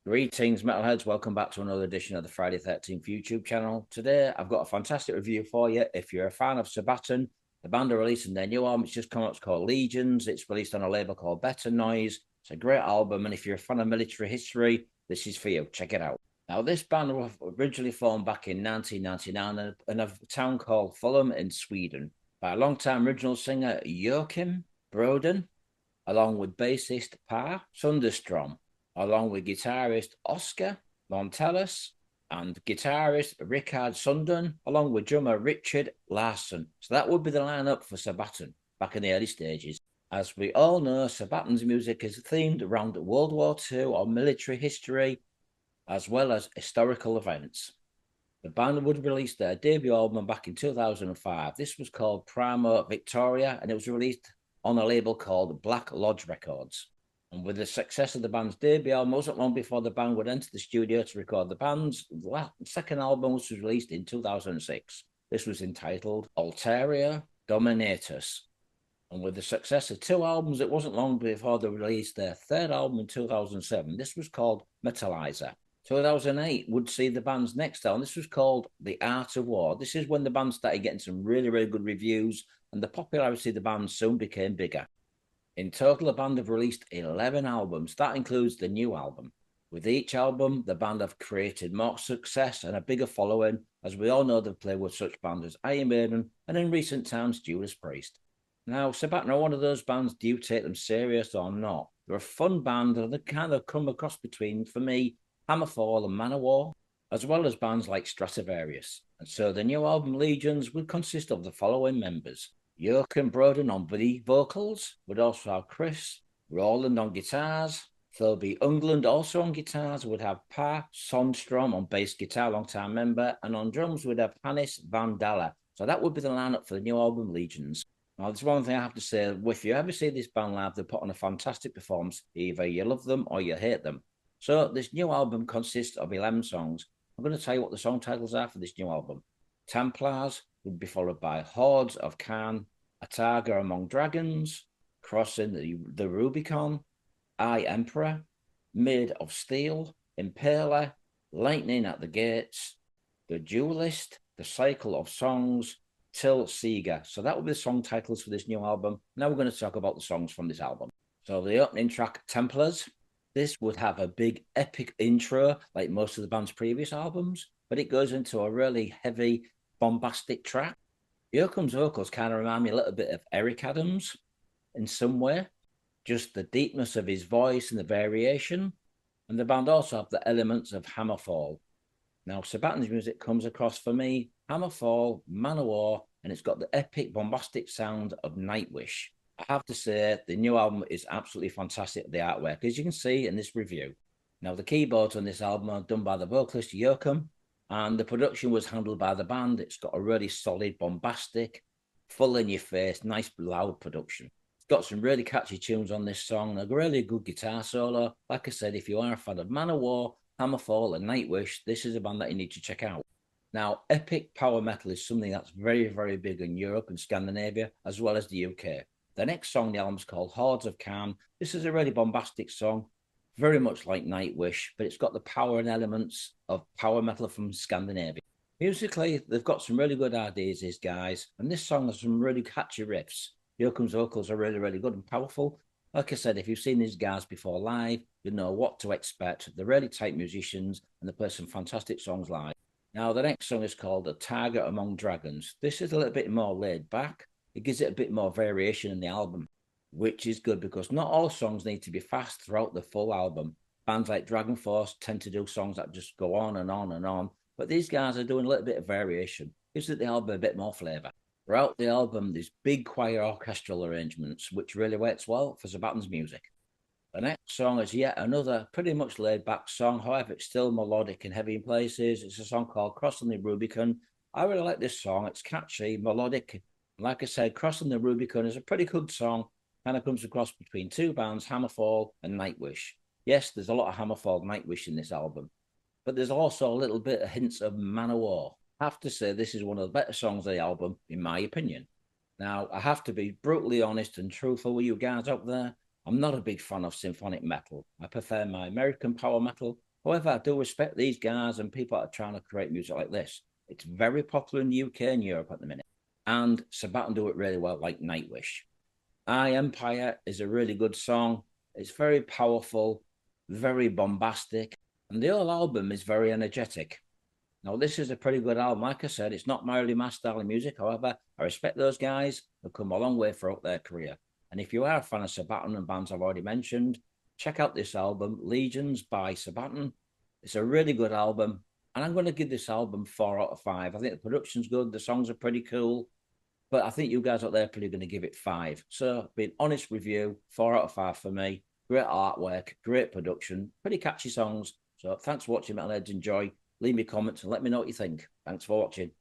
Greetings, metalheads. Welcome back to another edition of the Friday 13th YouTube channel. Today, I've got a fantastic review for you. If you're a fan of Sabaton, the band are releasing their new album. It's just come out. It's called Legions. It's released on a label called Better Noise. It's a great album, and if you're a fan of military history, this is for you. Check it out. Now, this band was originally formed back in 1999 in a town called Falun in Sweden by a long-time original singer Joachim Broden, along with bassist Per Sunderstrom, along with guitarist Oscar Montelis and guitarist Rickard Sundin, along with drummer Richard Larsson. So that would be the lineup for Sabaton back in the early stages. As we all know, Sabaton's music is themed around World War II or military history, as well as historical events. The band would release their debut album back in 2005. This was called Primo Victoria, and it was released on a label called Black Lodge Records. And with the success of the band's debut album, it wasn't long before the band would enter the studio to record the band's second album, which was released in 2006. This was entitled Attero Dominatus. And with the success of two albums, it wasn't long before they released their third album in 2007. This was called Metalizer. 2008 would see the band's next album. This was called The Art of War. This is when the band started getting some really, really good reviews, and the popularity of the band soon became bigger. In total, the band have released 11 albums. That includes the new album. With each album, the band have created more success and a bigger following. As we all know, they've played with such bands as Iron Maiden and in recent times, Judas Priest. Now, Sabaton are one of those bands. Do you take them serious or not? They're a fun band, and they kind of come across between, for me, Hammerfall and Manowar, as well as bands like Stratovarius. And so the new album, Legions, will consist of the following members: Joachim Broden on the vocals, would also have Chris Roland on guitars, Philby Ungland also on guitars, would have Per Sundstrom on bass guitar, long-time member, and on drums would have Hannes Van Dalla. So that would be the lineup for the new album, Legions. Now, there's one thing I have to say: if you ever see this band live, they put on a fantastic performance. Either you love them or you hate them. So this new album consists of 11 songs. I'm going to tell you what the song titles are for this new album. Templars would be followed by Hordes of Khan, A Tiger Among Dragons, Crossing the Rubicon, I Emperor, Made of Steel, Impaler, Lightning at the Gates, The Duelist, The Cycle of Songs, Till Seeger. So that will be the song titles for this new album. Now we're going to talk about the songs from this album. So the opening track, Templars. This would have a big epic intro like most of the band's previous albums, but it goes into a really heavy, bombastic track. Joachim's vocals kind of remind me a little bit of Eric Adams in some way, just the deepness of his voice and the variation. And the band also have the elements of Hammerfall. Now, Sabaton's music comes across for me, Hammerfall, Manowar, and it's got the epic, bombastic sound of Nightwish. I have to say, the new album is absolutely fantastic, the artwork, as you can see in this review. Now, the keyboards on this album are done by the vocalist Joachim, and the production was handled by the band. It's got a really solid, bombastic, full in your face, nice loud production. It's got some really catchy tunes on this song, a really good guitar solo. Like I said, if you are a fan of Manowar, Hammerfall and Nightwish, this is a band that you need to check out. Now, epic power metal is something that's very, very big in Europe and Scandinavia, as well as the UK. The next song on the album is called Hordes of Khan. This is a really bombastic song, very much like Nightwish, but it's got the power and elements of power metal from Scandinavia. Musically, they've got some really good ideas, these guys, and this song has some really catchy riffs. Joachim's vocals are really, really good and powerful. Like I said, if you've seen these guys before live, you know what to expect. They're really tight musicians, and they play some fantastic songs live. Now, the next song is called A Tiger Among Dragons. This is a little bit more laid back. It gives it a bit more variation in the album, which is good because not all songs need to be fast throughout the full album. Bands like Dragon Force tend to do songs that just go on and on and on, but these guys are doing a little bit of variation. Gives it the album a bit more flavour. Throughout the album, there's big choir orchestral arrangements, which really works well for Sabaton's music. The next song is yet another pretty much laid-back song, however, it's still melodic and heavy in places. It's a song called Crossing the Rubicon. I really like this song. It's catchy, melodic. Like I said, Crossing the Rubicon is a pretty good song. Kind of comes across between two bands, Hammerfall and Nightwish. Yes, there's a lot of Hammerfall Nightwish in this album, but there's also a little bit of hints of Manowar. I have to say this is one of the better songs of the album, in my opinion. Now, I have to be brutally honest and truthful with you guys out there. I'm not a big fan of symphonic metal. I prefer my American power metal, However, I do respect these guys and people that are trying to create music like this. It's very popular in the UK and Europe at the minute. And Sabaton do it really well, like Nightwish. I Empire is a really good song. It's very powerful, very bombastic, and the whole album is very energetic. Now, this is a pretty good album. Like I said, it's not merely my style of music. However, I respect those guys who've come a long way throughout their career. And if you are a fan of Sabaton and bands I've already mentioned, check out this album, Legions by Sabaton. It's a really good album. And I'm going to give this album 4 out of 5. I think the production's good. The songs are pretty cool. But I think you guys out there are probably going to give it 5. So, being honest with you, 4 out of 5 for me. Great artwork, great production, pretty catchy songs. So, thanks for watching, Metalheads. Enjoy. Leave me comments and let me know what you think. Thanks for watching.